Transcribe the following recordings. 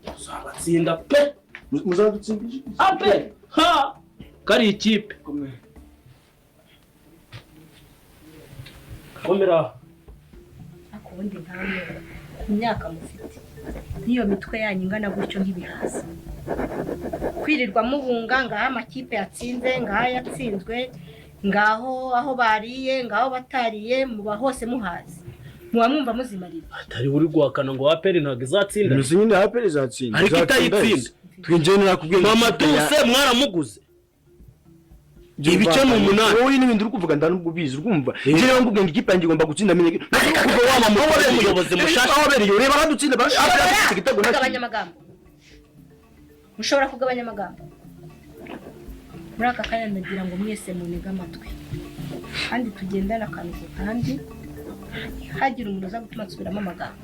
Tuzabatsinda pe muzadutsindisha ape ha kari ikipe komera akundi ntamwe imyaka mufite niyo mitwe yanyu ingana gutyo nk'ibihaza kwirirwa mubunga ngaho amakipe yatsinze ngaho yatsinzwe ngaho aho bariye ngaho batariye muba hose muhazi muba mwumva muzimarira atari uri guhakana ngo aperi ntabwo izatsinda nuzi nyine aperi izatsinda ariko itayitsinda twinjira kubwira mama tuse mwaramuguze ibice mu munani wowe n'ibindi uri kuvuga ndanubwo bizi urumva je rero ngubwe ikipe yanjye igomba gutsinda amenye kuko wama mukore umuyobozi mushasha aho bereye ureba badutsinda aperi igitego nagabanya amagambo mushobora kugabanya amagambo muri aka kanya ndagira ngo mwese muniga amatwi kandi tugendana akantu kandi hagira umuntu uza gutuma nsubiramo amagambo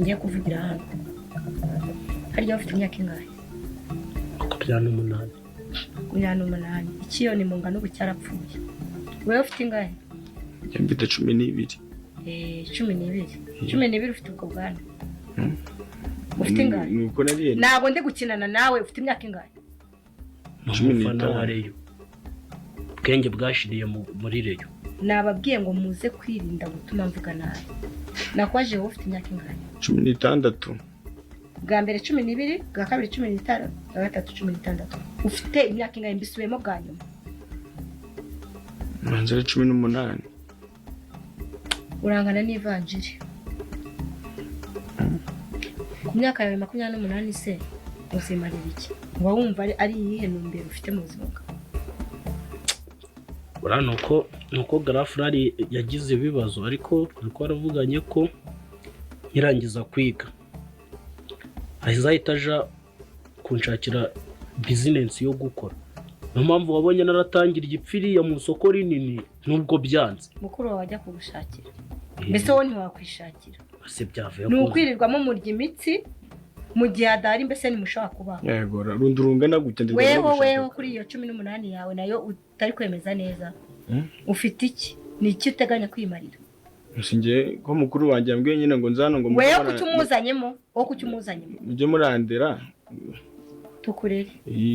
ngiye kuvugira hano harya bafite imyaka ingahe 28 ikiyo ni mu ngano ubu cyarapfuye wewe ufite ingahe mfite 12 12 ufite ubwo bwana ufite ingahe nuko nariye ntabwo ndi gukinana nawe ufite imyaka ingahe 15 bwenge bwashiriye muri reyo nababwiye ngo muze kwirinda gutuma mvuga nabi nakwaje wowe ufite imyaka ingahe 16 bwa mbere 12 bwa kabiri 15 bwa gatatu 16 ufite imyaka ingahe mbisubiyemo bwa nyuma manzere 18 urangana n'ivanjiri ku myaka yawe 28 se uzimarira iki uba wumva ari iyihe ntumbero ufite mu buzima bwawe urano nuko Garafurari yagize ibibazo ariko aravuganye ko irangiza kwiga azahita aja kunshakira business yo gukora no mpamvu wabonye naratangira igipfiriya mu soko rinini nubwo byanze mukuru wawe ajya kugushakira mbese wowe ntiwakwishakira ase byavuye ni ukwirirwamo murya imitsi mu gihe adari mbese nimushobora kubaho yego rundurungana gute wewe kuri iyo 18 yawe nayo utari kwemeza neza ufite iki ni iki uteganya kwimarira Singe ko mukuru wanjye ambwiye nyine ngo nzano ngo wewe kucyumuzanyemo uje murandera tukurere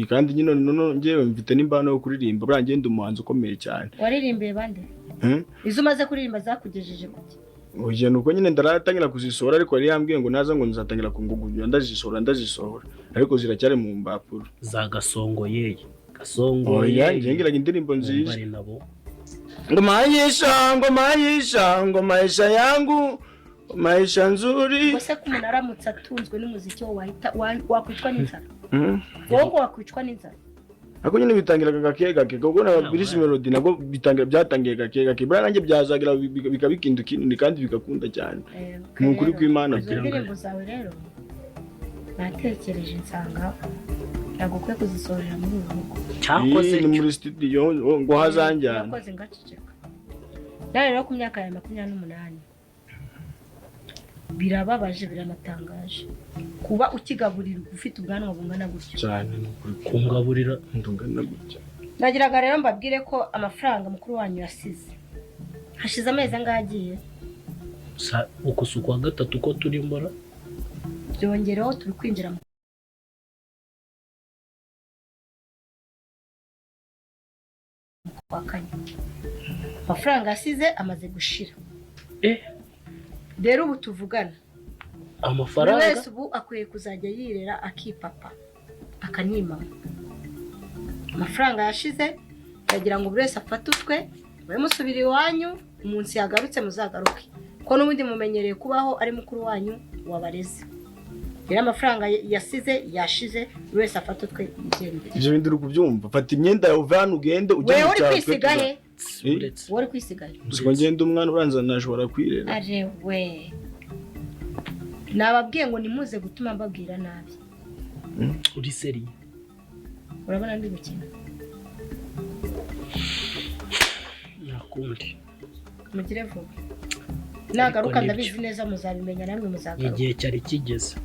kandi nyine ngewe mfite n'imbano yo kuririmba burangiye ndi umuhanzi ukomeye cyane waririmbiye bande izo umaze kuririmba zakugejeje kuki oje nuko nyine ndaratangira kuzisora ariko yari yambwiye ngo naza ngo nzatangira kungugura ndazisohora ariko ziracyari mu mbapuro za gasongo yanjye ngiraga indirimbo nziza ngo maisha yangu maisha nzuri bose ko umuntu aramutse atunzwe n'umuziki wo wahita wakwicwa n'inzara wowe wakwicwa n'inzara ako nyine bitangiraga gake kuko na Birisi Melody nabo byatangiye gake bra nanjye byazagira bikabikindu kinini kandi bigakunda cyane n'ukuri kw'Imana indirimbo zawe rero natekereje nsanga nagukwiye kuzisorera muri ubu rugo cyakoze ni muri studio ngo hazanjyana nakoze ngaceceka rero ku myaka ya 28 birababaje biranatangaje kuba ukigaburira ufite ubwanwa bungana gutyo cyane kungaburira ndungana gutyo nagiraga rero mbabwire ko amafaranga mukuru wanyu yasize hashize amezi angagiye ukusukwa gatatu ko turi mbora byongereho turi kwinjira mu kwakanya amafaranga yasize amaze gushira rero ubu tuvugana amafaranga wese ubu akwiye kuzajya yirera akipapa akanima amafaranga yashize yagira ngo buri wese afate utwe baye musubira iwanyu umunsi yagarutse muzagaruke ko n'ubundi mumenyereye kubaho ari mukuru wanyu wabareze rero amafaranga yashize buri wese afate utwe igendere ivyo bindi uri kubyumva fata imyenda yawe uvana ugende ujye mu cyaro kwisigahe wari kwisigaye ubwo ngende umwana uranza nashobora kwirera are we nababwiye ngo nimuze gutuma mbabwira nabi uri seri urabona ndi gukina nakundi mugire vuba nagaruka ndabizi neza muzabimenya namwe muzagaruka igihe cyari kigeze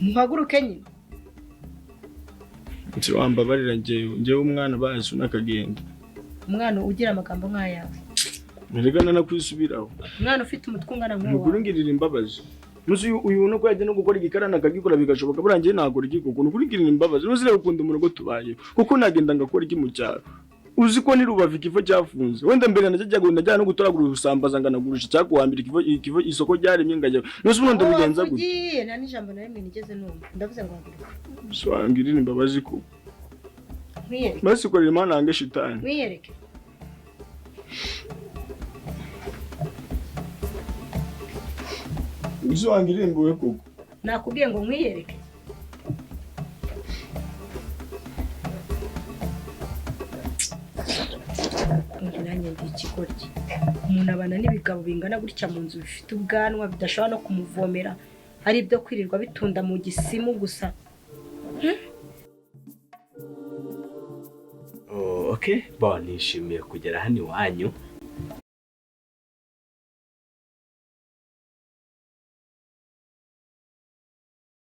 muhaguruke nyine nzi wambabarira njyewe umwana bazi unakagenda. Umwana ugira amagambo nk'ayawe. Nirigana nakwisubiraho. Umwana ufite umutwe ungana nk'uwo. Nukurungirira imbabazi. Muzi uyu no kwajya no gukora igikarana akagikora bigashoboka burangiye nagora igikoko nukurungirira imbabazi. Uzire gukunda umurongo tubaye. Kuko nagenda ngakora iki mu cyaro. Uzi ko nirubavi ikivo cyafunze. Wenda mbere najya najya no gutoragura urusambaza nganagurisha cyakuhambira ikivo isoko ryaremye ngajya. Nose ubundi bigenza gute? Ugiye nta n'ijambo na rimwe nigeze numva. Ndavuze ngo haguruka. Swangirira imbabazi ko. Mwiyereke. Basi korera Imana yange shitani. Mwiyereke. Uzo wangirira imbuwe koko. Nakubwiye ngo mwiyereke. Nanjye ndi ikigoryi. Umuntu abana n'ibigabo bingana gutya mu nzu bifite ubwanwa bidashobora no kumuvomera, ari ibyo kwirirwa bitunda mu gisimu gusa. Okay, nishimiye kugera hano iwanyu.